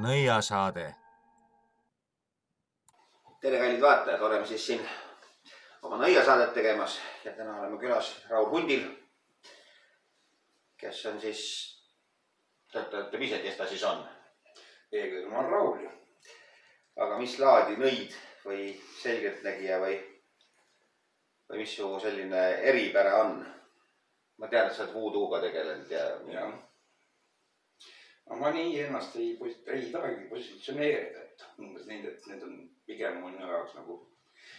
nõiasaade. Tere, kallid vaatajad, oleme siis siin oma nõiasaadet tegemas ja täna oleme külas Raul Hundil, kes on siis, ütleb ise, kes ta siis on. Eelkõige ma olen Raul. Aga mis laadi nõid või selgeltnägija või mis su selline eripära on? Ma tean, et sa oled voodooga tegelenud ja... Ma nii ennast ei tahagi positsioneerida, et umbes nii, et need on pigem minu jaoks nagu,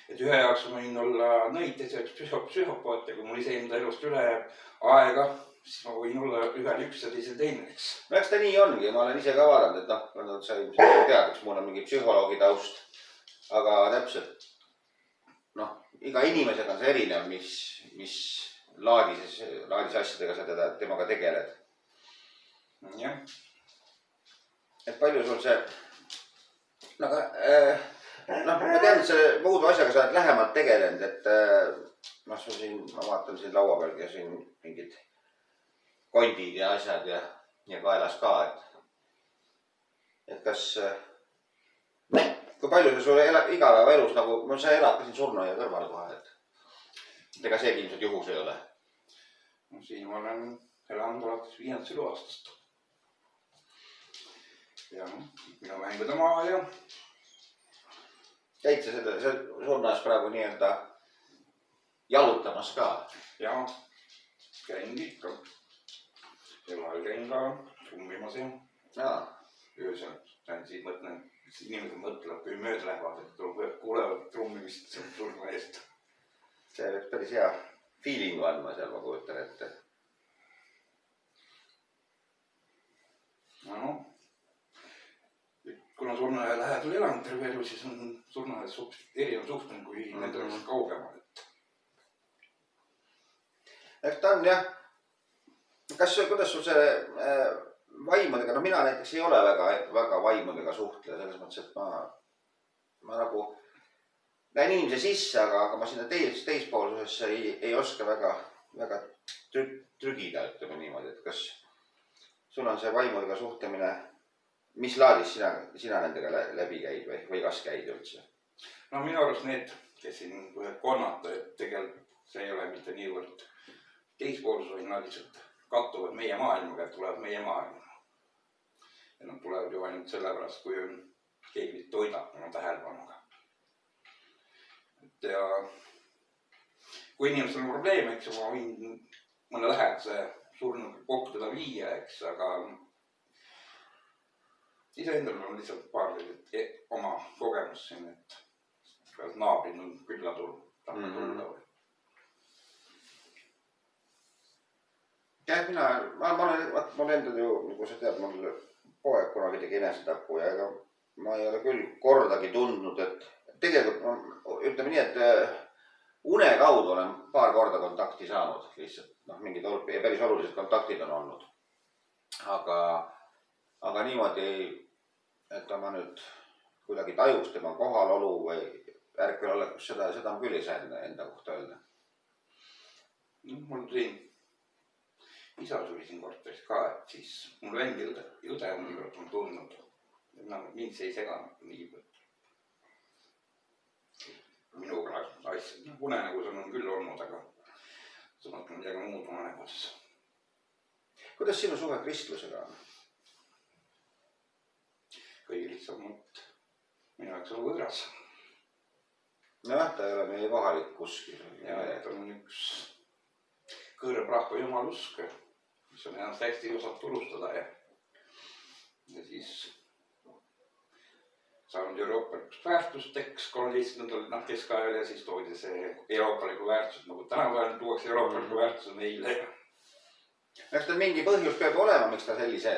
et ühe jaoks ma võin olla nõid, teiseks psühhopaat ja kui mul ise enda elust üle aega, siis ma võin olla ühel üks ja teisel teine. No eks ta nii ongi, ma olen ise ka vaadanud, et sa ilmselt tead, eks mul on mingi psühholoogi taust, aga täpselt, iga inimesega on see erinev, mis laadis asjadega sa temaga tegeled. Jah. Et palju sul see, ma tean, et selle muudu asjaga sa oled lähemalt tegelenud, et ma vaatan siin laua peal ja siin mingid kondid ja asjad ja kaelas ka, et kas, kui palju sa sul igapäevaelus nagu, sa elad ka siin surnuaia kõrval kohe, et ega seegi ilmselt juhus ei ole? Siin ma olen elanud alates 5. aastast. Ja minu mängud oma ja... Käid sa surnuaias praegu nii-öelda jalutamas ka? Ja, käin ikka. Sel käin ka trummimas ja öösel käin siit mõtlen, et inimesed mõtlevad, kui mööda lähevad, et kuulevad trummimist surnuaiast. See võiks päris hea feelingu andma seal, ma kujutan ette. Kuna surnuaia lähedal elanud terve elu, siis on surnuaias erinev suhtlemine, kui need oleks kaugemal. Eks ta on jah. Kuidas sul see vaimudega, mina näiteks ei ole väga vaimudega suhtleja, selles mõttes, et ma nagu näen inimese sisse, aga ma sinna teispoolsusesse ei oska väga trügida, ütleme niimoodi, et kas sul on see vaimudega suhtlemine, mis laadis sina nendega läbi käid või kas käid üldse? No minu arust need, kes siin konnata, et tegelikult see ei ole mitte niivõrd teispoolsus, vaid nad lihtsalt kattuvad meie maailmaga, et tulevad meie maailma. Ja nad tulevad ju ainult sellepärast, kui keegi toidab oma tähelepanuga. Ja kui inimestel on probleeme, eks ma võin mõne lähedase surnud kokku teda viia, eks, aga iseendal on lihtsalt paar oma kogemus siin, et naabrid on külla tulla. Jah, ma olen endal ju, nagu sa tead, mul poeg kunagi tegi enesetapu ja ega ma ei ole küll kordagi tundnud, et tegelikult ütleme nii, et une kaudu olen paar korda kontakti saanud lihtsalt, mingid päris olulised kontaktid on olnud. Aga niimoodi, et ma nüüd kuidagi tajuks tema kohalolu või ärkvelolekus, seda ma küll ei saa enda kohta öelda. Mul siin isa suri siin korteris ka, et siis mul vend õde on niivõrd on tundnud. Mind see ei seganud niivõrd. Minuga asja. Unenägus on küll olnud, aga sa mõtled midagi muud unenägus. Kuidas sinu suhe kristlusega on? Kõige lihtsamalt minu jaoks on võõras. Nojah, ta ei ole meie kohalik kuskil. Ja ta on üks kõõrb rahva jumalusk, mis on ennast hästi osad tulustada ja siis saanud Euroopalikus väärtusteks 13. keskajal ja siis toodi see euroopaliku väärtus, nagu tänapäeval tuuakse euroopaliku väärtuse meile. Eks ta mingi põhjus peab olema, miks ta sellise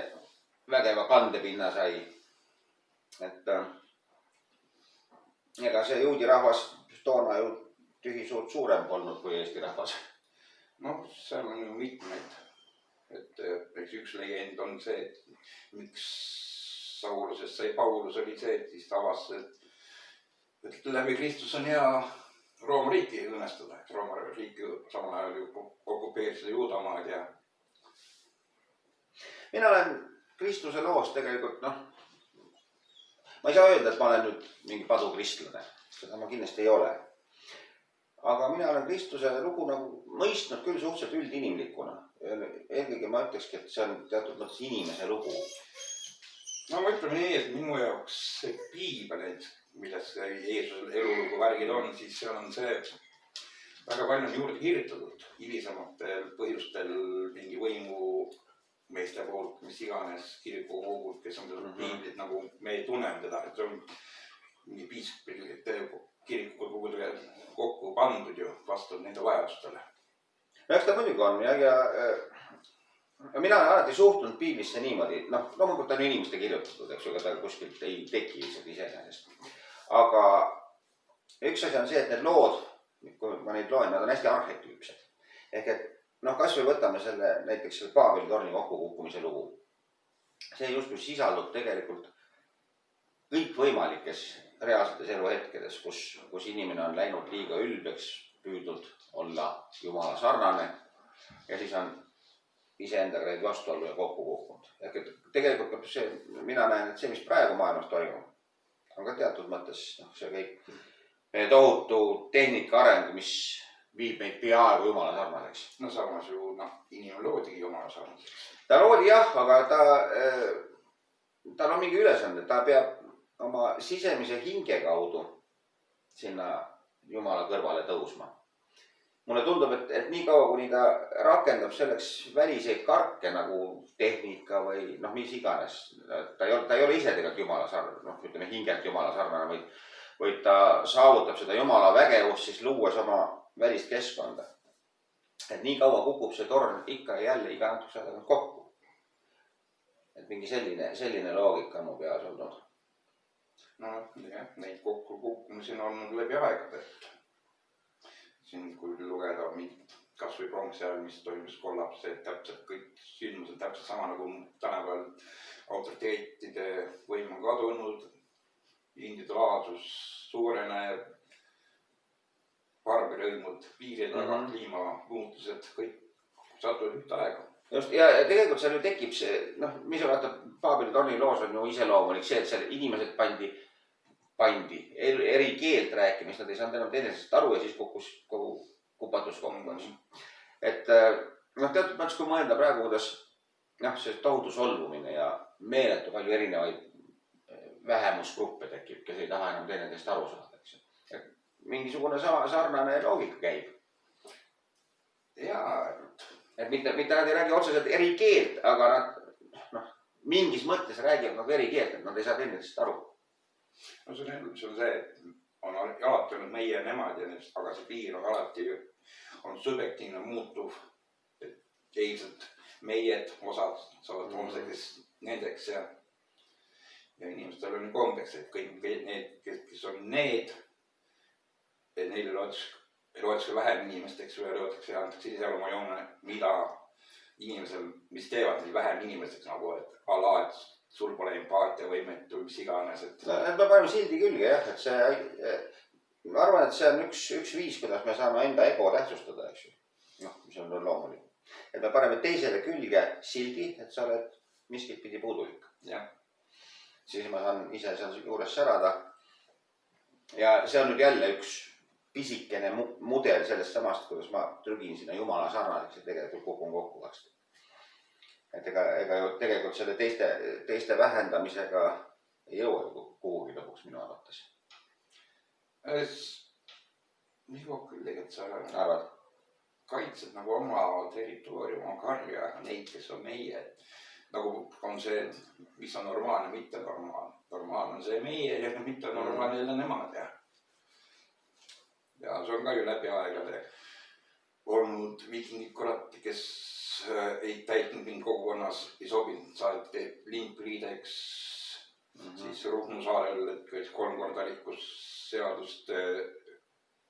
vägeva kandepinna sai. Et ega see juudi rahvas toona ju tühi suurt suurem polnud kui Eesti rahvas. No, seal on ju mitmeid. Et üks legend on see, et miks Saulusest sai Paulus oli see, et siis tavas, et läbi Kristus on hea Rooma riiki õnnestada. Rooma riiki samal ajal ju okupeerisid Juudamaad ja... Mina olen Kristuse loos tegelikult, ma ei saa öelda, et ma olen nüüd mingi padukristlane. Seda ma kindlasti ei ole. Aga mina olen Kristuse lugu nagu mõistnud küll suhteliselt üldinimlikuna. Eelkõige ma ütlekski, et see on teatud mõttes inimese lugu. No ma ütleme nii, et minu jaoks see piibel, milles Jeesuse elulugu värgid on, siis seal on see väga palju on juurde kirjutatud hilisematel põhjustel mingi võimumeeste poolt, mis iganes kirikukogud, kes on seda piiblit nagu me tunneme teda, et see on mingi piispilite kirikukogudega kokku pandud ju vastavalt nende vajadustele. No eks ta muidugi on ja mina olen alati suhtunud piiblisse niimoodi, noh, loomulikult on inimeste kirjutatud, eks ju, ega ta kuskilt ei teki iseenesest. Aga üks asi on see, et need lood, kui ma neid loen, nad on hästi arhetüüpsed. Ehk et, noh, kas või võtame selle näiteks selle Paabeli torni kokkukukkumise lugu. See justkui sisaldub tegelikult kõikvõimalikes reaalsetes eluhetkedes, kus inimene on läinud liiga ülbeks, püüdnud olla Jumala sarnane ja siis on iseendaga neid vastuollu ja kokku kukkunud. Ehk et tegelikult see, mina näen, et see, mis praegu maailmas toimub, on ka teatud mõttes see kõik tohutu tehnika areng, mis viib meid peaaegu Jumala sarnaseks. No samas ju, inimene loodigi Jumala sarnaseks. Ta loodi jah, aga tal on mingi ülesande, ta peab oma sisemise hinge kaudu sinna Jumala kõrvale tõusma. Mulle tundub, et nii kaua, kuni ta rakendab selleks väliseid karke nagu tehnika või mis iganes. Ta ei ole ise tegelikult Jumala sarnane, ütleme hingelt Jumala sarnane, vaid ta saavutab seda Jumala vägevust siis luues oma välist keskkonda. Et nii kaua kukub see torn ikka ja jälle iga natukese aega kokku. Et mingi selline loogika on mu peas olnud. No jah, neid kokkukukkumisi on olnud läbi aegade. Siin kui lugeda kas või pronksi ajal, mis toimus kollaps, et täpselt kõik sündmused täpselt sama nagu tänapäeval autoriteetide võim on kadunud, individuaalsus suureneb, barbirõimud, piirid taga, kliimamuutused, kõik satuvad ühte aega. Just, ja tegelikult seal ju tekib see, mis on vaata Paabeli torni loos on ju iseloomulik see, et seal inimesed pandi eri keelt rääkimist, nad ei saanud enam teinesest aru ja siis kukkus kogu kupatus kokku. Et teatud mõttes, kui mõelda praegu, kuidas see tohutu solvumine ja meeletu palju erinevaid vähemusgruppe tekib, kes ei taha enam teinesest aru saada. Mingisugune sarnane loogika käib. Et mitte nad ei räägi otseselt eri keelt, aga nad mingis mõttes räägivad nagu eri keelt, et nad ei saa teinesest aru. No see on see, et on alati olnud meie ja nemad, aga see piir on alati subjektiivne muutuv. Eilsed meied, osad saavad homseks nendeks ja inimestel on kombeks, et kõik need, kes on need, et neile loetakse vähem inimesteks või loetakse ja antakse ise oma joone, mida inimesel, mis teevad neil vähem inimesteks, nagu et alaed, sul pole empaatia võimet või mis iganes. Me paneme sildi külge jah, et see, ma arvan, et see on üks viis, kuidas me saame enda ego tähtsustada, eks ju. Mis on loomulik. Et me paneme teisele külge sildi, et sa oled miskit pidi puudulik. Siis ma saan ise seal juures särada. Ja see on nüüd jälle üks pisikene mudel sellest samast, kuidas ma trügin sinna Jumala sarnaseks ja tegelikult kukun kokku vast. Et ega ju tegelikult selle teiste vähendamisega ei jõua kuhugi lõpuks minu arvates. Nii kokku küll tegelikult sa arvad? Kaitsed nagu oma territooriumi, oma karja, neid, kes on meie. Nagu on see, mis on normaalne, mitte normaalne. Normaalne on see meie ja mitte normaalne jälle nemad. Ja see on ka ju läbi aegade olnud vikingid korati, kes ei täitnud mind kogukonnas, ei sobinud, saati lindpriideks, siis Ruhnu saarel, et 3 korda rikkus seadust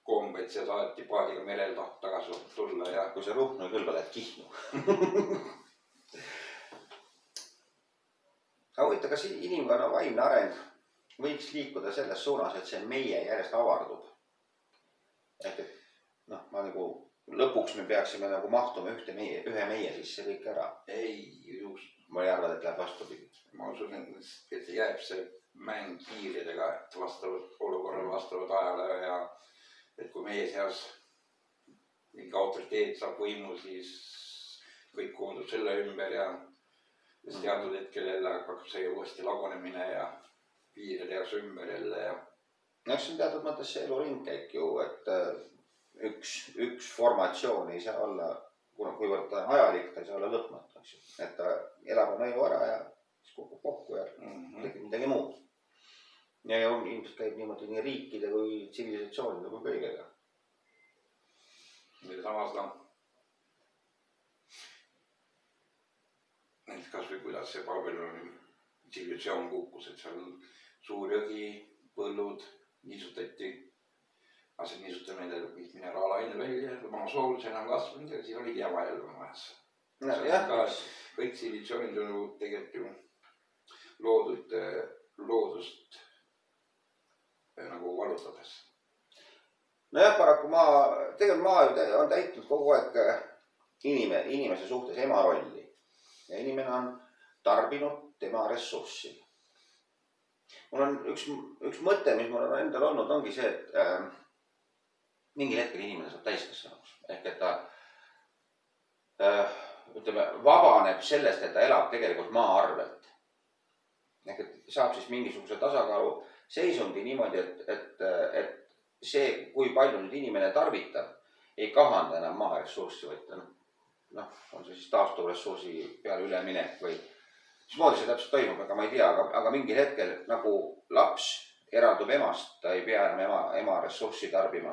kombeid ja saati paadiga merel tagasi tulla. Ja kui see Ruhnu küll oled Kihnu. Aga huvita, kas inimkonna vaimne areng võiks liikuda selles suunas, et see meie järjest avardub? Et ma nagu lõpuks me peaksime nagu mahtuma ühe meie sisse kõik ära. Ei, just. Ma ei arva, et läheb vastupidi. Ma usun, et jääb see mäng kiiridega, et vastavalt olukorrale, vastavalt ajale ja et kui meie seas mingi autoriteet saab võimu, siis kõik koondub selle ümber ja siis teatud hetkel jälle hakkab see uuesti lagunemine ja piire tehakse ümber jälle ja. No see on teatud mõttes see elu ringkäik ju, et üks formatsioon ei saa olla, kuivõrd ta on ajalik, ta ei saa olla lõpmatu, et ta elab oma elu ära ja siis kukub kokku ja tekib midagi muud. Ja ilmselt käib niimoodi nii riikide kui tsivilisatsioonide kui kõigega. Mille samas näiteks kas või kuidas see Babyloni tsivilisatsioon kukkus, et seal suur jõgi, põllud niisutati, aga see niisutamine viis mineraalaine välja, maa soolus enam kasvanud ja siis oligi jama jälle majas. Kõik tsivilisatsioonid on tegelikult ju loodust nagu valutades. Nojah, paraku tegelikult maa on täitnud kogu aeg inimese suhtes ema rolli ja inimene on tarbinud tema ressurssi. Mul on üks mõte, mis mul on endal olnud, ongi see, et mingil hetkel inimene saab täiskasvanuks. Ehk et ta vabaneb sellest, et ta elab tegelikult maa arvelt. Ehk et saab siis mingisuguse tasakaalu seisundi niimoodi, et see, kui palju nüüd inimene tarvitab, ei kahanda enam maa ressurssi, vaid on see siis taastuvressursi peale üleminek või mismoodi see täpselt toimub, aga ma ei tea, aga mingil hetkel nagu laps eraldub emast, ta ei pea enam ema ressurssi tarbima.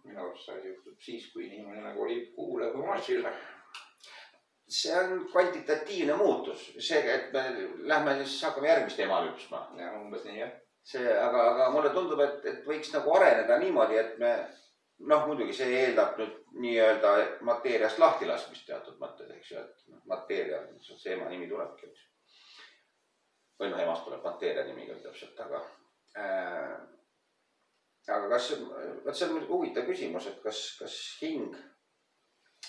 Minu arust see juhtub siis, kui inimene nagu oli kuule või massile. See on kvantitatiivne muutus. See, et me lähme siis hakkame järgmist ema lüpsma. Ja umbes nii, jah. Aga mulle tundub, et võiks nagu areneda niimoodi, et me, muidugi see eeldab nüüd nii-öelda mateeriast lahtilaskmist teatud mõtted, eks ju, et mateeria, see ema nimi tulebki. Või emast tuleb mateeria nimi küll täpselt, aga kas, see on huvitav küsimus, et kas hing,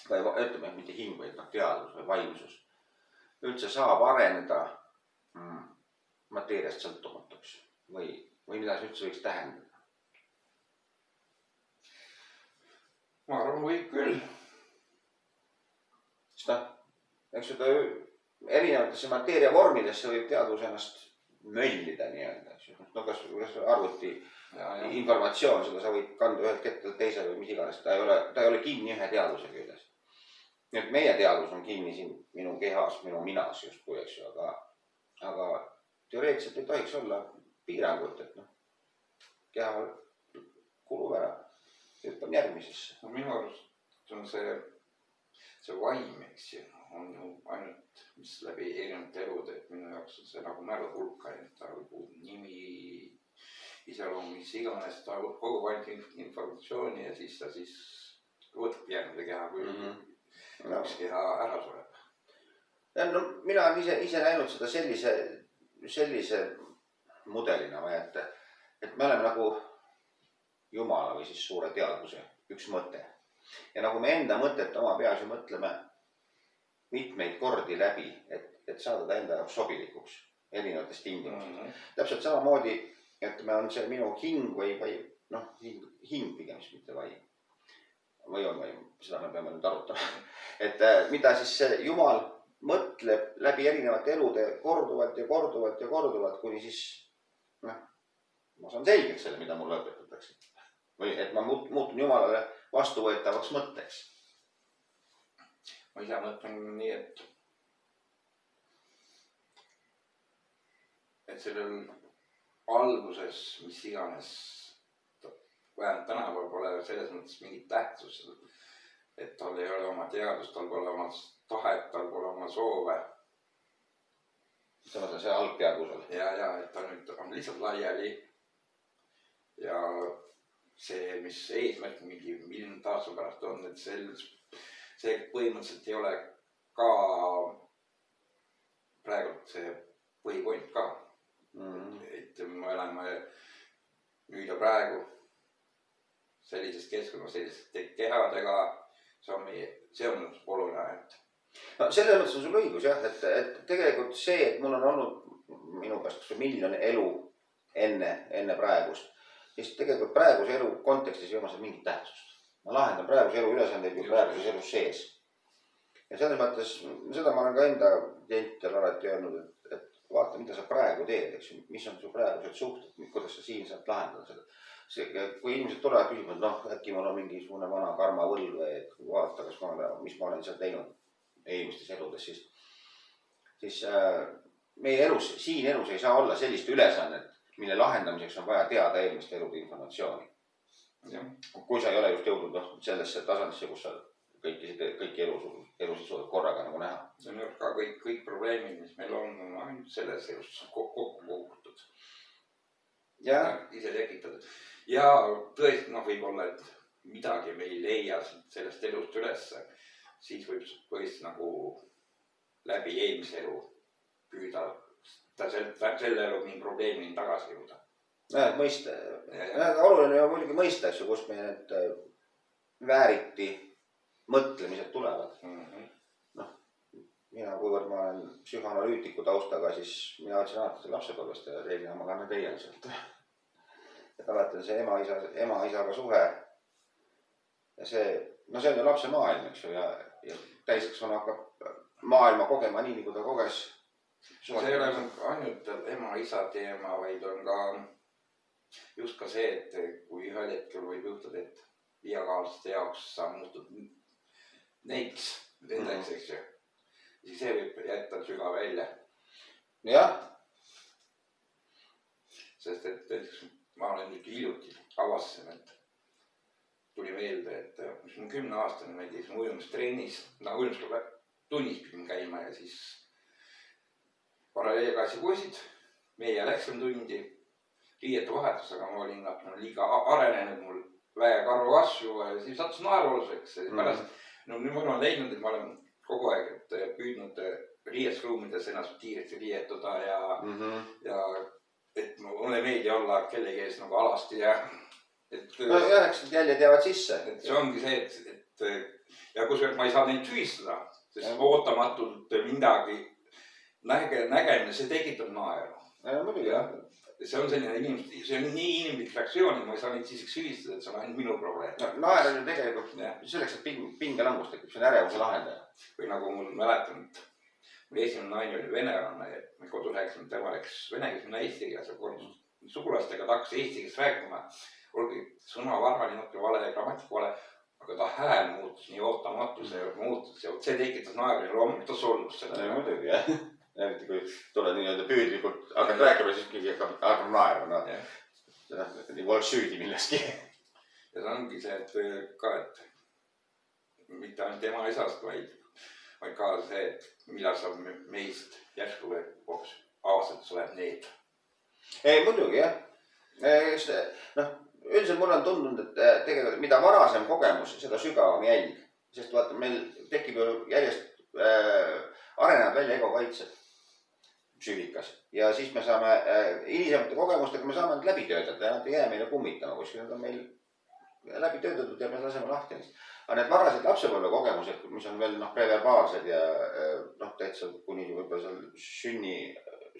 või ütleme, mitte hing, vaid teadus või vaimsus üldse saab areneda mateeriast sõltumatuks või mida see üldse võiks tähendada? Ma arvan, võib küll. Eks seda erinevatesse mateeria vormidesse võib teadus ennast möllida nii-öelda. Kas arvuti informatsioon, seda sa võid kanda ühelt kettelt teisele või mis iganes. Ta ei ole kinni ühe teaduse küljes. Nüüd meie teadus on kinni siin minu kehas, minu minas justkui, eks ju, aga teoreetiliselt ei tohiks olla piirangut, et keha kulub ära, hüppab järgmisesse. Minu arust on see vaim, eks ju, on ju ainult, mis läbi erinevate elud, et minu jaoks on see nagu märgulk ainult, ta võib nimi, iseloom, mis iganes, ta kogu ainult informatsiooni ja siis ta võtab järgmine keha, kui üks keha ära sureb. Mina olen ise näinud seda sellise mudelina, et me oleme nagu Jumala või siis suure teadvuse üks mõte. Ja nagu me enda mõtet oma peas ju mõtleme mitmeid kordi läbi, et saada ta enda jaoks sobilikuks erinevates tingimustes. Täpselt samamoodi, et me on see minu hing või hing pigem siis mitte vaim. Või on vaim, seda me peame nüüd arutama. Et mida siis see Jumal mõtleb läbi erinevate elude korduvalt ja korduvalt ja korduvalt, kuni siis ma saan selgeks selle, mida mulle õpetatakse. Või et ma muutun Jumalale vastuvõetavaks mõtteks. Ma ise mõtlen nii, et sellel alguses, mis iganes, vähemalt tänapäeval pole selles mõttes mingit tähtsus, et tal ei ole oma teadust, tal pole oma tahet, tal pole oma soove. See on see algteadvusel. Ja, et ta nüüd on lihtsalt laiali ja see, mis eesmärk mingi miljon aasta pärast on, et see põhimõtteliselt ei ole ka praegu see põhipoint ka. Et me oleme nüüd ja praegu sellisest keskkonnas, selliste kehadega, see on oluline. Selles mõttes on sul õigus jah, et tegelikult see, et mul on olnud minu käest kas või 1 miljon elu enne praegust, siis tegelikult praeguse elu kontekstis ei oma seal mingit tähtsust. Ma lahendan praeguse elu ülesandeid ju praeguses elus sees. Ja selles mõttes, seda ma olen ka enda klientidel alati öelnud, et vaata, mida sa praegu teed, eks ju, mis on su praegused suhted, kuidas sa siin saad lahendada seda. Kui inimesed tulevad küsima, et äkki mul on mingisugune vana karma võlg või et vaata, mis ma olen seal teinud eelmistes eludes, siis meie elus, siin elus ei saa olla sellist ülesannet, mille lahendamiseks on vaja teada eelmiste elude informatsiooni. Kui sa ei ole just jõudnud sellesse tasandisse, kus sa kõiki elusid suudad korraga nagu näha. See on ka kõik probleemid, mis meil on ainult selles elus kokku kogutud. Ise tekitatud. Ja tõesti, võib-olla, et midagi me ei leia sellest elust ülesse, siis võib tõesti nagu läbi eelmise elu püüda selle elu mingi probleemini tagasi jõuda. Mõista. Oluline on muidugi mõista, kust meie need vääriti mõtlemised tulevad. Mina, kuivõrd ma olen psühhoanalüütiku taustaga, siis mina otsin alati lapsepõlvest ja reeglina ma kannan teie sealt. Et alati on see ema-isaga suhe. Ja see on ju lapse maailm, eks ju, ja täiskasvanu hakkab maailma kogema nii, nagu ta koges. See ei ole ainult ema-isa teema, vaid on ka just ka see, et kui ühel hetkel võib juhtuda, et viiekaaslaste jaoks sa muutud neiks, nendeks, eks ju. Siis see võib jätta süga välja. Jah. Sest et ma olen nüüd hiljuti avastasin, et tuli meelde, et mis on 10-aastane, ma ei tea, siis ujumistrennis, tunnis pidin käima ja siis paralleelklassi poisid, meie läksime tundi, riiete vahetus, aga ma olin liiga arenenud, mul väekarvu asju ja siis sattus naeruoluseks. Pärast, nüüd ma olen leidnud, et ma olen kogu aeg püüdnud riiesruumides ennast kiiresti riietuda ja et mulle meeldi olla kellegi ees nagu alasti ja eks jäljed jäävad sisse. Et see ongi see, et ja kusjuures ma ei saa neid süüstada, sest ootamatult midagi nägemine, see tekitab naeru. Muidugi, jah. See on selline inimesed, see on nii inimlik reaktsioon, et ma ei saa neid siiski süüstada, et see on ainult minu probleem. Naer on ju tegelikult selleks, et pingelangus tekib, see on ärevuse lahendaja. Või nagu mul mäletan, mul esimene naine oli veneranna ja me kodus rääkisime, tema läks vene keeles, minna eesti keeles ja kodus sugulastega ta hakkas eesti keeles rääkima. Olgi sõna varvali natuke vale ja grammatika vale, aga ta hääl muutus nii ootamatu, see muutus ja see tekitas naeru ja loomulikult ta solvus selle. Muidugi, jah. Eriti kui tuled nii-öelda püüdlikult, hakkad rääkima, siis keegi hakkab naerma. Nii oleks süüdi milleski. Ja see ongi see, et mitte ainult ema isast, vaid ka see, et millal sa meist järsku või hoopis avastad, et sa oled need. Ei, muidugi, jah. Üldiselt mulle on tundunud, et tegelikult mida varasem kogemus, seda sügavam jälg. Sest vaata, meil tekib ju järjest arenevad välja egokaitsed psüühikas. Ja siis me saame hilisemate kogemustega, me saame nad läbi töötada ja nad ei jää meile kummitama, kuskil nad on meil läbi töötatud ja me laseme lahti neist. Aga need varased lapsepõlve kogemused, mis on veel preverbaalsed ja täitsa kuni võib-olla seal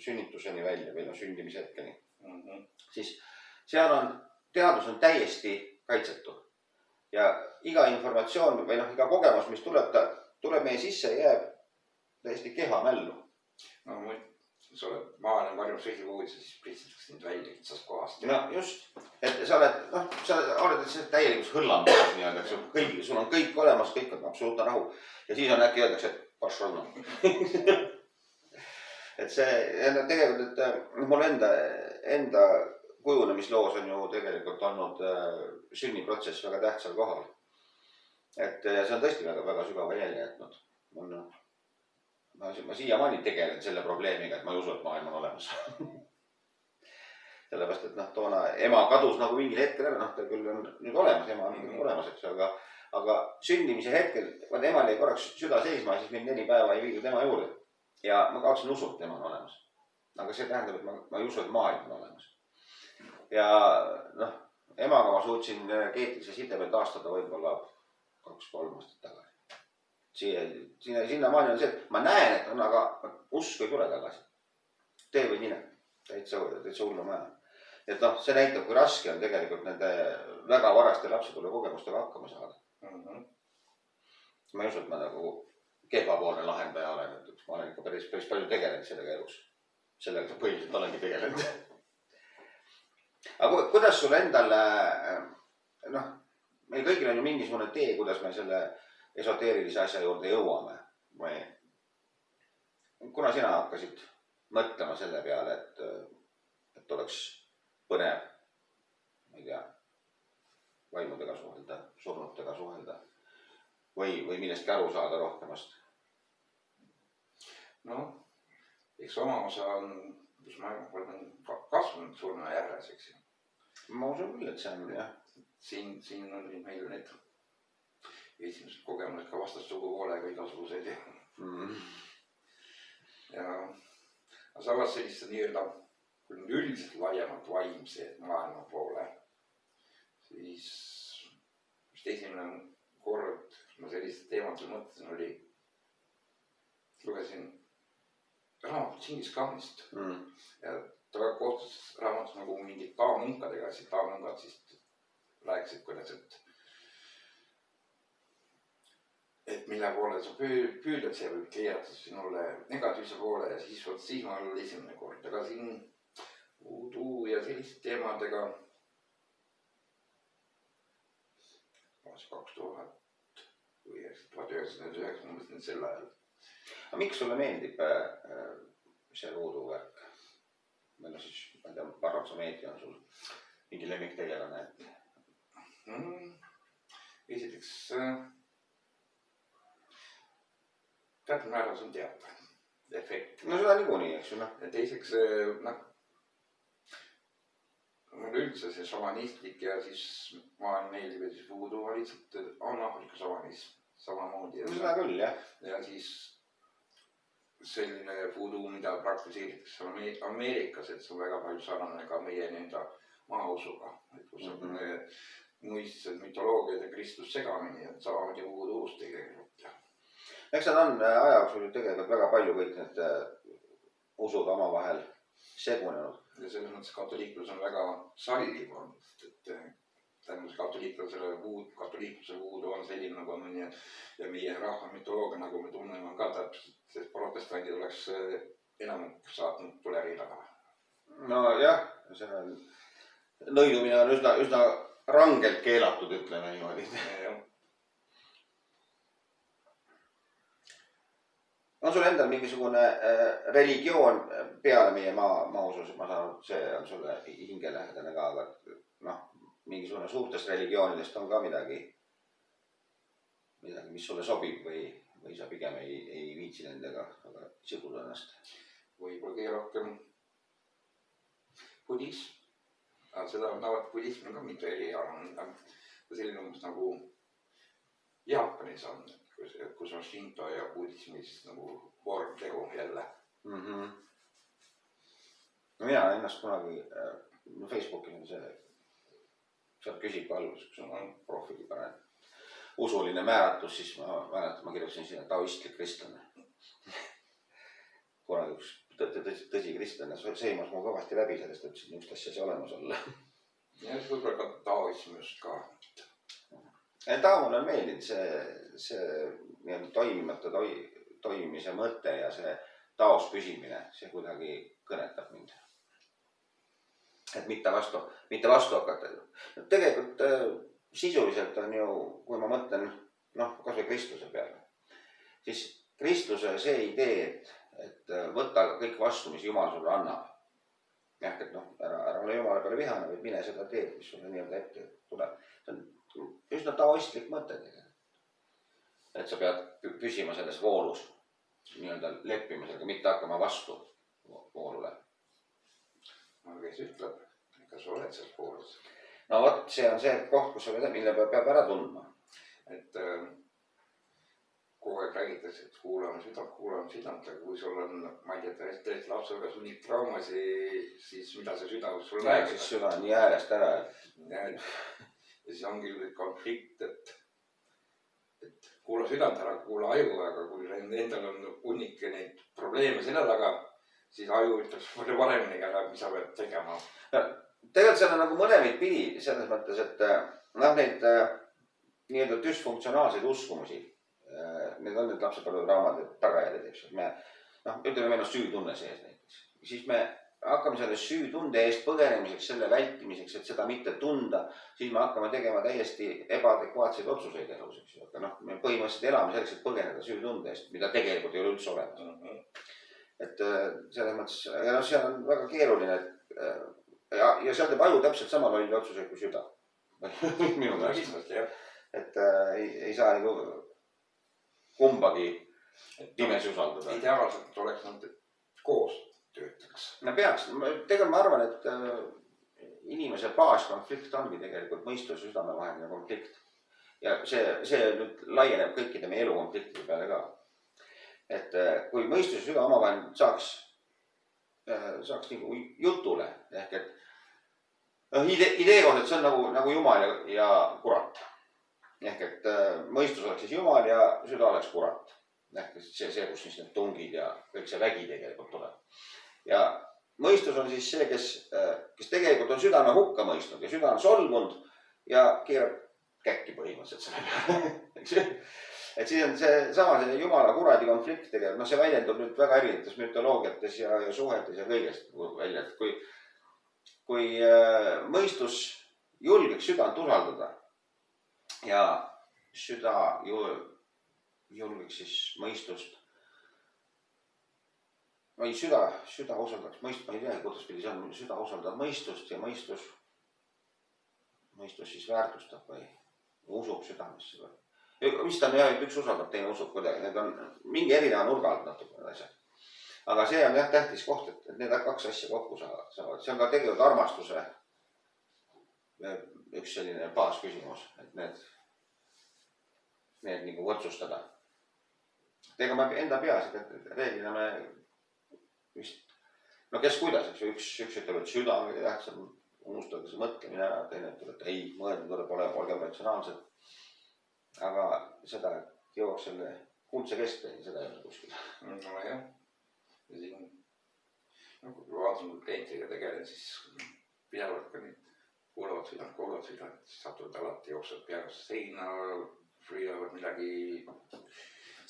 sünnituseni välja või sündimishetkeni, siis seal on teadus on täiesti kaitsetu. Ja iga informatsioon või iga kogemus, mis tuleb meie sisse ja jääb täiesti keha mällu. No sa oled maailm varjus sõidivuudis ja siis pritsitaks neid välja itsast kohast. No just, et sa oled täielikus hõllanduses nii-öelda, sul on kõik olemas, kõik on absoluutne rahu. Ja siis on äkki öeldakse, et pašrõnna. Et see, tegelikult, et mul enda kujunemisloos on ju tegelikult olnud sünniprotsess väga tähtsal kohal. Et see on tõesti väga sügava jälje jätnud. Ma siiamaani tegelen selle probleemiga, et ma ei usu, et maailm on olemas. Sellepärast, et toona ema kadus nagu mingil hetkel ära, ta küll on nüüd olemas, ema on olemas, eks, aga sündimise hetkel, vaid emal jäi korraks süda seisma ja siis mind 4 päeva ei viidud ema juurde. Ja ma kaotsin usu, et ema on olemas. Aga see tähendab, et ma ei usu, et maailm on olemas. Ja emaga ma suutsin geetilise sideme taastada võib-olla 2-3 aastat tagasi. Sinna maani on see, et ma näen, et on, aga usk ei tule tagasi. tee või mine. Täitsa hullumaja. Et noh, see näitab, kui raske on tegelikult nende väga varaste lapsepõlve kogemustega hakkama saada. Ma ei usu, et ma nagu kehvapoolne lahendaja olen. Ma olen ikka päris palju tegelenud sellega elus. Sellega põhiliselt olengi tegelenud. Aga kuidas sul endal, noh, meil kõigil on ju mingisugune tee, kuidas me selle esoteerilise asja juurde jõuame. Kuna sina hakkasid mõtlema selle peale, et oleks põnev, ma ei tea, vaimudega suhelda, surnutega suhelda või millestki aru saada rohkemast? No, eks oma osa on, kus ma olen kasvanud surma järjes, eks ju. Ma usun küll, et see on, jah. Siin on meil need esimesed kogemused ka vastassuguhoolega igasugused. Ja samas sellist nii-öelda üldiselt laiemalt vaimse maailma poole, siis just esimene kord, ma sellist teematel mõtlesin, oli, lugesin raamatut Džingis Khanist ja ta kohtus raamatus nagu mingid taamunkadega, siis taamunkad siis rääkisid, kuidas, et mille poole sa püüdled, see võib keerata sinule negatiivse poole ja siis ma olen esimene kord, aga siin voodoo ja selliste teemadega 2000 või 1909 mõtlesin sel ajal. Aga miks sulle meeldib see voodoo värk? Meil on siis, ma ei tea, Parratsa meedia on sul mingi lemmiktegelane, Esiteks, teatud määral see on teatav efekt. No seda niikuinii, eks ju, noh. Ja teiseks, mulle üldse see šamanistlik ja siis maailm meeldib ja siis voodoo on lihtsalt Aafrika šamanism samamoodi. No seda küll, jah. Ja siis selline voodoo, mida praktiseeritakse Ameerikas, et see on väga palju sarnane ka meie nii-öelda maausuga, et kus on muistsed mütoloogiad ja Kristus segamini, et samamoodi voodoost tegelikult. Eks nad on aja jooksul tegelikult väga palju kõik need usud omavahel segunenud. Ja selles mõttes katoliiklus on väga salliv olnud, et tänu katoliikluse voodoo on selline nagu on ja meie rahva mütoloogia, nagu me tunneme, on ka täpselt, sest protestandid oleks enamik saatnud tuleriidaga. No jah, see on nõidumine on üsna rangelt keelatud, ütleme niimoodi. On sul endal mingisugune religioon peale meie maausus, ma saan aru, see on sulle hingelähedane ka, aga noh, mingisugune suurtest religioonidest on ka midagi, mis sulle sobib või sa pigem ei viitsi nendega siduda ennast? Võib-olla kõige rohkem budism. Seda budism on ka mitu eriala, selline umbes nagu Jaapanis on, kus on Shinto ja budismis nagu vormtegu jälle. No mina ennast kunagi Facebookis on see, saab küsib alguses, kus on profiili panen usuline määratus, siis ma mäletan, ma kirjutasin sinna taoistlik kristlane. Kunagi üks tõsi kristlane seimas mu kõvasti läbi sellest, et niisugust asja see olemas olla. Ja siis võib-olla ka taoism just ka. Tao mulle on meeldinud see toimimata toimimise mõte ja see taos püsimine, see kuidagi kõnetab mind. Et mitte vastu hakata. Tegelikult sisuliselt on ju, kui ma mõtlen, kas või kristluse peale, siis kristluse see idee, et võtta kõik vastu, mis Jumal sulle annab. Jah, et ära ole Jumala peale vihane, vaid mine seda teed, mis sulle nii-öelda ette tuleb. See on üsna taoistlik mõte tegelikult. Et sa pead püsima selles voolus, nii-öelda leppima sellega, mitte hakkama vastu voolule. Aga kes ütleb, ega sa oled selles voolus? No vot, see on see koht, kus sa mille peab ära tundma. Et kogu aeg räägitakse, et kuulame südant, aga kui sul on, ma ei tea, tõesti lapsega sunnib traumasi, siis mida see süda sul räägib? Siis süda on nii äärest ära. Ja siis ongi konflikt, et kuula südant ära, kuula aju, aga kui endal on unnike neid probleeme selle taga, siis aju ütleks palju paremini, mis sa pead tegema. Tegelikult seal on nagu mõlemaid pidi selles mõttes, et noh, neid nii-öelda düsfunktsionaalseid uskumusi, need on need lapsepõlvetraumade tagajärjed, eks. Ütleme, meil on süütunne sees näiteks. Siis me hakkame selle süütunde eest põgenemiseks, selle vältimiseks, et seda mitte tunda, siis me hakkame tegema täiesti ebaadekvaatseid otsuseid elus, eks ju. Aga me põhimõtteliselt elame selleks, et põgeneda süütunde eest, mida tegelikult ei ole üldse olemas. Et selles mõttes, ja see on väga keeruline, ja seal teeb aju täpselt sama lolli otsuseid kui süda. Minu meelest. Et ei saa nagu kumbagi nimesi usaldada. Ideaalselt oleks nad koos töötaks. Me peaks, tegelikult ma arvan, et inimese baaskonflikt ongi tegelikult mõistuse ja südame vaheline konflikt. Ja see nüüd laieneb kõikide meie elukonfliktide peale ka. Et kui mõistus ja süda omavahel saaks nagu jutule, ehk et idee kohta, et see on nagu Jumal ja kurat. Ehk et mõistus oleks siis Jumal ja süda oleks kurat. Ehk see, kus siis need tungid ja kõik see vägi tegelikult tuleb. Ja mõistus on siis see, kes tegelikult on südame hukka mõistnud ja süda on solvunud ja keerab käkki põhimõtteliselt selle. Et siis on see sama selline Jumala kuradi konflikt tegelikult. See väljendub nüüd väga erinevates mütoloogiates ja suhetes ja kõigest välja. Kui mõistus julgeks südant usaldada ja süda julgeks siis mõistust, või süda usaldaks mõistust, ma ei tea, kuidas pidi see on, süda usaldab mõistust ja mõistus siis väärtustab või usub südamesse või. Vist on jah, et üks usaldab, teine usub kuidagi, need on mingi erineva nurga alt natuke need asjad. Aga see on jah tähtis koht, et need kaks asja kokku saavad. See on ka tegelikult armastuse üks selline baasküsimus, et need nagu võrdsustada. Ega me enda peas, et reeglina me vist, kes kuidas, eks ju, üks ütleb, et süda on kõige tähtsam, unustada see mõtlemine ära, teine ütleb, et ei, mõelda tuleb olema ratsionaalsed. Aga seda jõuaks selle kuldse keskteeni, seda ei ole kuskil. No jah. Ja siin, kui vaatan, kui klientiga tegelen, siis pidevalt ka neid kuulavad sõidad, satuvad alati jooksvad peast seina, püüavad midagi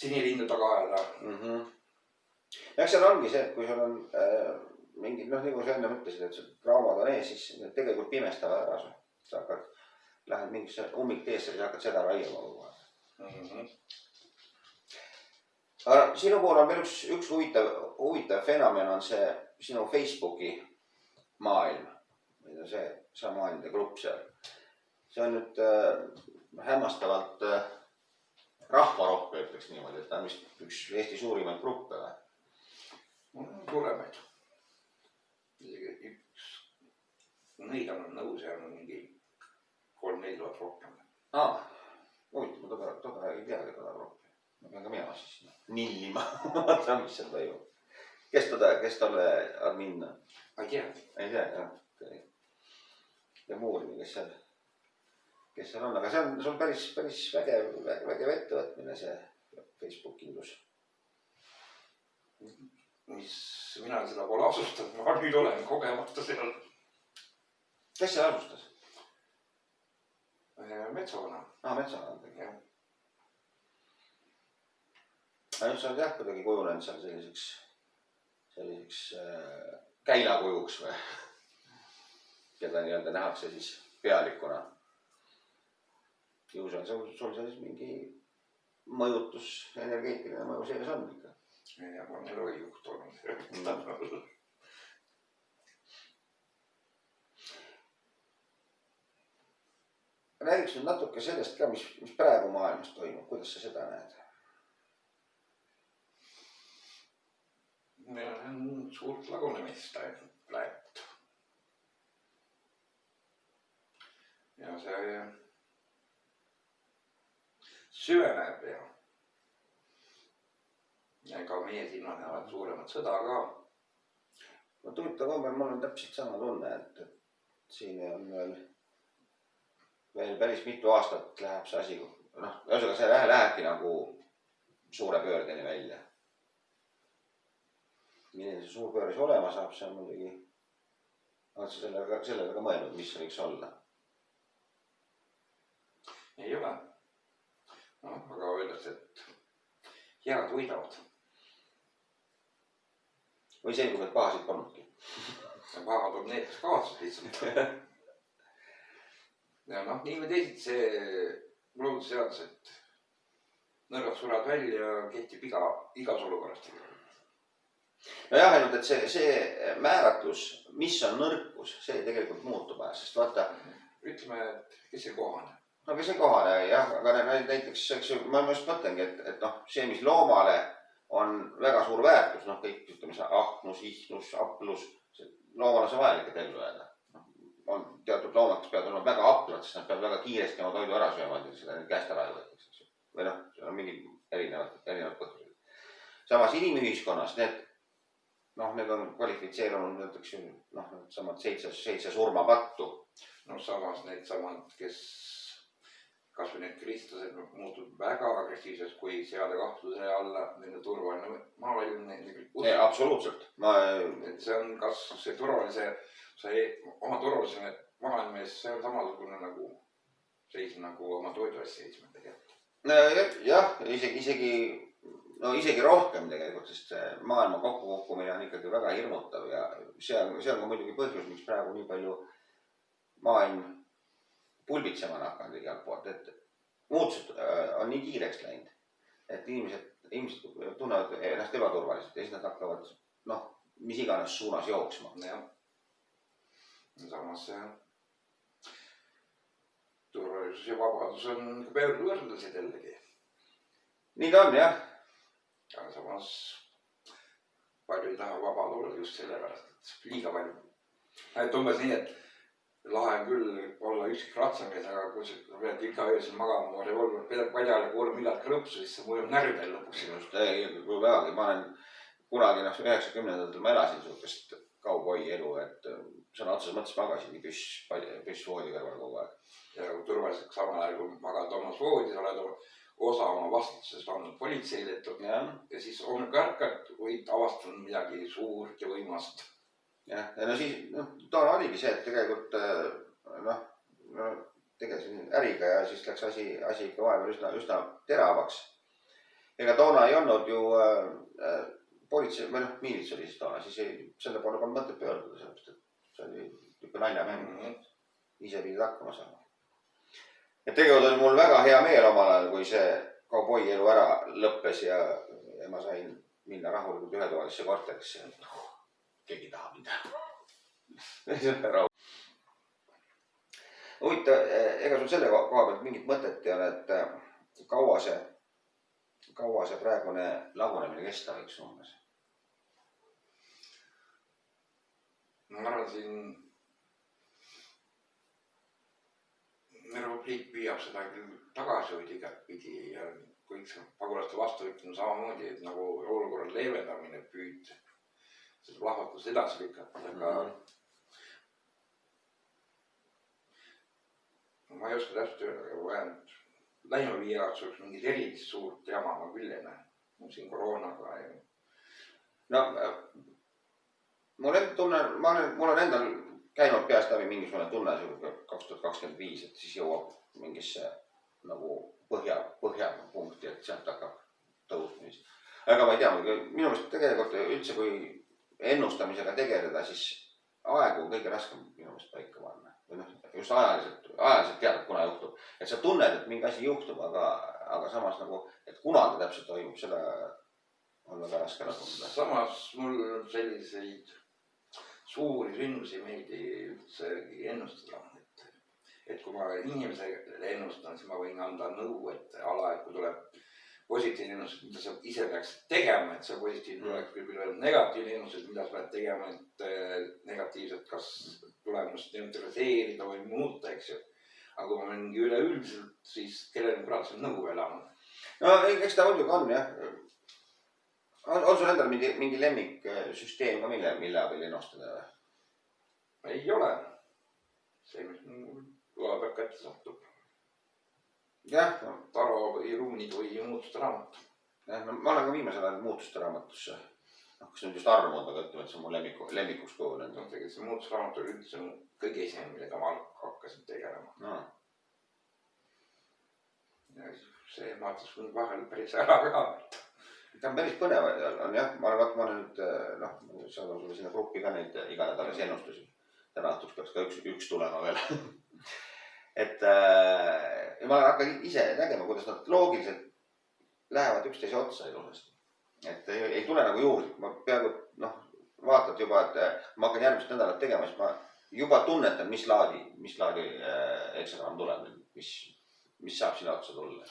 sinilindu taga ajada. Jah, seal ongi see, et kui sul on mingid, nagu sa enne mõtlesid, et traumad on ees, siis need tegelikult pimestavad ära. Sa hakkad, lähed mingisse ummikteesse ja hakkad seda raiema kogu. Aga sinu pool on veel üks huvitav fenomen on see sinu Facebooki maailm. See maailmade grupp seal. See on nüüd hämmastavalt rahvarohke, ütleks niimoodi, et ta on vist üks Eesti suurimaid gruppe või? Suuremaid. Üks neid on nõus ja on mingi 3-4 tuhat rohkem. Huvitav, ma toda ei teagi toda gruppi. Ma pean ka minema siis nillima. Vaata, mis seal toimub. Kes tolle admin on? Ma ei tea. Ei tea, jah. Ja muurimi, kes seal on. Aga see on sul päris vägev ettevõtmine, see Facebook indus. Mis mina seda pole asustanud, ma nüüd olen kogemata seal. Kes seal asustas? Metsavana. Metsavana. Aga nüüd sa oled jah kuidagi kujunenud seal selliseks käilakujuks või? Keda nii-öelda nähakse siis pealikuna. Ju sul siis mingi mõjutus, energeetiline mõju sees on ikka. Ja ma olen elujuht olnud. Räägiks nüüd natuke sellest ka, mis praegu maailmas toimub. Kuidas sa seda näed? Meil on suurt lagunemist praegu. Ja see süveneb ja ka meie silmad näevad suuremat sõda ka. Ma tuvita kombel, mul on täpselt sama tunne, et siin on veel päris mitu aastat läheb see asi. Ühesõnaga see lähebki nagu suure pöördeni välja. milline see suur pööre siis olema saab, see on muidugi, oled sa sellele ka mõelnud, mis see võiks olla? Ei ole. No, aga öeldakse, et head võidavad. Või selgub, et pahasid polnudki? Pahad on need, kes kavatsus lihtsalt. Ja noh, nii või teised see loodusseadus, et nõrgad surevad välja ja kehtib igas olukorrast. Nojah, ainult, et see määratlus, mis on nõrkus, see tegelikult muutub ajas, sest vaata. Ütleme, et kes ei kohane. No kes ei kohane, jah, aga näiteks, eks ju, ma just mõtlengi, et noh, see, mis loomale on väga suur väärtus, noh, kõik, ütleme, ahnus, ihnus, aplus, loomale on see vajalik, et ellu jääda. On teatud loomad, kes peavad olema väga aplad, sest nad peavad väga kiiresti oma toidu ära sööma, seda käest ära ei võetakse, eks ju. Või noh, see on mingi erinevad põhjused. Samas inimühiskonnas need on kvalifitseerunud näiteks ju samad 7 surmapattu. No samas need samad, kes kas või need kristlased muutub väga agressiivseks, kui seada kahtluse alla nende turvaline maailm. Absoluutselt. Et see on kas see oma turvalise maailma ees, see on samasugune nagu seis nagu oma toiduasja seisma tegelikult. Jah, isegi rohkem tegelikult, sest maailma kokkukukkumine on ikkagi väga hirmutav ja see on ka muidugi põhjus, miks praegu nii palju maailm pulbitsema on hakanud igalt poolt, et muutused on nii kiireks läinud, et inimesed tunnevad ennast ebaturvaliselt ja siis nad hakkavad, mis iganes suunas jooksma. Jah. Samas turvalisus ja vabadus on võrdlused jällegi. Nii ta on, jah. Aga samas palju ei taha vabad olla just sellepärast, et liiga palju. Et umbes nii, et lahe on küll olla ükski ratsamees, aga kui sa pead iga öösel magama revolver padjal ja kuulema millal krõpsu, siis see mõjub närvidel lõpuks. Kui vägagi, ma olen kunagi 90-ndatel ma elasin suhtest kauboi elu, et sõna otseses mõttes magasin püss voodi kõrval kogu aeg. Ja turvaliseks samal ajal, kui magad omas voodis, oled osa oma vastutusest andnud politseile, ja siis hommikul ärkad, võid avastanud midagi suurt ja võimast. Jah, ja siis toona oligi see, et tegelikult tegelesin äriga ja siis läks asi ikka vahepeal üsna teravaks. Ega toona ei olnud ju politsei, või miilits oli siis toona, siis selle poole polnud mõtet pöörduda, sellepärast, et see oli tükka naljamäng, ise pidid hakkama saama. Et tegelikult oli mul väga hea meel omal ajal, kui see kauboi elu ära lõppes ja ma sain minna rahulikult ühetoalisse korterisse. Keegi tahab minna. Huvitav, ega sul selle koha pealt mingit mõtet ei ole, et kaua see praegune lagunemine kesta võiks umbes? Ma arvan, siin Euroopa Liit püüab seda küll tagasi hoida igatpidi ja kõik pagulaste vastuvõtmine samamoodi, et nagu olukorra leevendamine püüd seda plahvatust edasi lükata, aga ma ei oska täpselt öelda, aga vähemalt lähima 5 aastaks oleks mingit erilist suurt jama ma küll ei näe. Siin koroonaga ja... No, mul on endal käinud peast läbi mingisugune tunne 2025, et siis jõuab mingisse nagu põhjapunkti, et sealt hakkab tõusmist. Aga ma ei tea, minu meelest tegelikult üldse kui ennustamisega tegeleda, siis aegu on kõige raskem minu meelest paika panna. Just ajaliselt teada, kuna juhtub. Et sa tunned, et mingi asi juhtub, aga samas nagu, et kuna ta täpselt toimub, seda on väga raske tunda. Samas mul selliseid suuri sündmusi meeldi üldse ennustada. Et kui ma inimesele ennustan, siis ma võin anda nõu, et kui tuleb positiivne ennustus, mida sa ise peaks tegema, et see positiivne tuleks küll veel negatiivne ennustus, mida sa pead tegema, et negatiivselt kas tulemust neutraliseerida või muuta, eks ju. Aga kui ma mingi üleüldiselt, siis kellel on praegu nõu veel anda? No, eks ta muidugi on, jah. On sul endal mingi lemmiksüsteem ka, mille abil ennustada või? Ei ole. See, mis loa peab kätte satub. Jah. Taro või ruumid või muutuste raamat. Jah, ma olen ka viimasel ajal muutuste raamatusse kas nüüd just armunud, aga ütleme, et see on mu lemmikuks kujunenud. No tegelikult see muutusraamat oli üldse kõige esimene, millega ma hakkasin tegelema. No. Ja see vaatas mind vahel päris ära ka. Ta on päris põnev on jah, ma nüüd, saadan sulle sinna gruppi ka neid iganädalas ennustusi. Täna õhtuks peaks ka üks tulema veel. Et ja ma hakkan ise nägema, kuidas nad loogiliselt lähevad üksteise otsa ilusasti. Et ei tule nagu juurde, ma peaaegu vaatad juba, et ma hakkan järgmist nädalat tegema, siis ma juba tunnetan, mis laadi eksagram tuleb, mis saab sinna otsa tulla.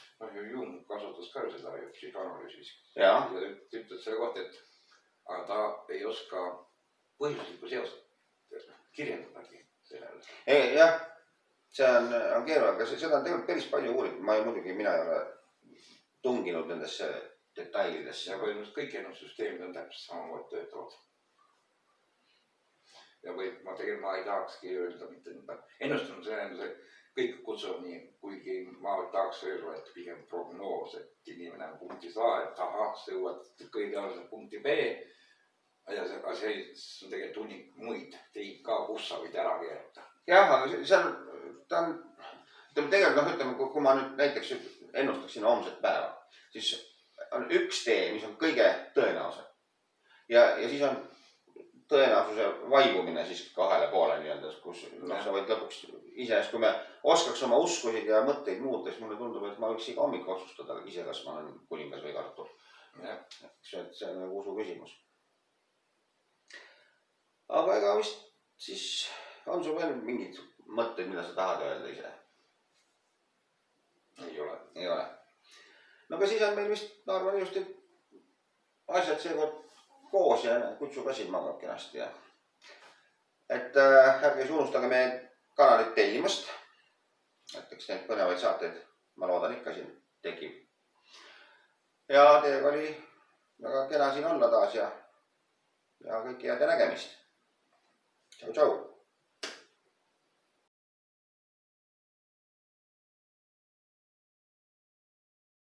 Jung kasutas ka seda psühhanalüüsis. Ja ütled selle kohta, et aga ta ei oska põhjuslikku seost kirjeldadagi sellele. Jah, see on keeruline, aga seda on tegelikult päris palju uuritud. Mina ei ole tunginud nendesse detailidesse. Ja põhimõtteliselt kõik ennustussüsteemid on täpselt samamoodi töötavad. Ja ma tegelikult ei tahakski öelda mitte ennustamine, see on see, kõik kutsuvad nii, kuigi ma tahaks öelda, et pigem prognoos, et inimene on punktis A, et ahah, sa jõuad kõige alguses punkti B. Ja see on tegelikult hunnik muid teid ka, kus sa võid ära keerata. Jah, aga ta on tegelikult, kui ma nüüd näiteks ennustaksin homset päeva, siis on üks tee, mis on kõige tõenäosem. Ja siis on tõenäosuse vaibumine siis 2,5 nii-öelda, kus sa võid lõpuks ise, kui me oskaks oma uskusid ja mõtteid muuta, siis mulle tundub, et ma võiks iga hommik otsustada ise, kas ma olen kuningas või kartul. See on nagu usu küsimus. Aga ega vist siis on sul veel mingid mõtteid, mida sa tahad öelda ise? Ei ole. Ei ole. No aga siis on meil vist, ma arvan, just asjad seekord koos ja kutsu ka siin magab kenasti. Et ärge unustage meie kanalit tellimast. Eks neid põnevaid saateid, ma loodan ikka siin tekib. Ja teiega oli väga kena siin olla taas ja kõiki head nägemist. Tšau, tšau!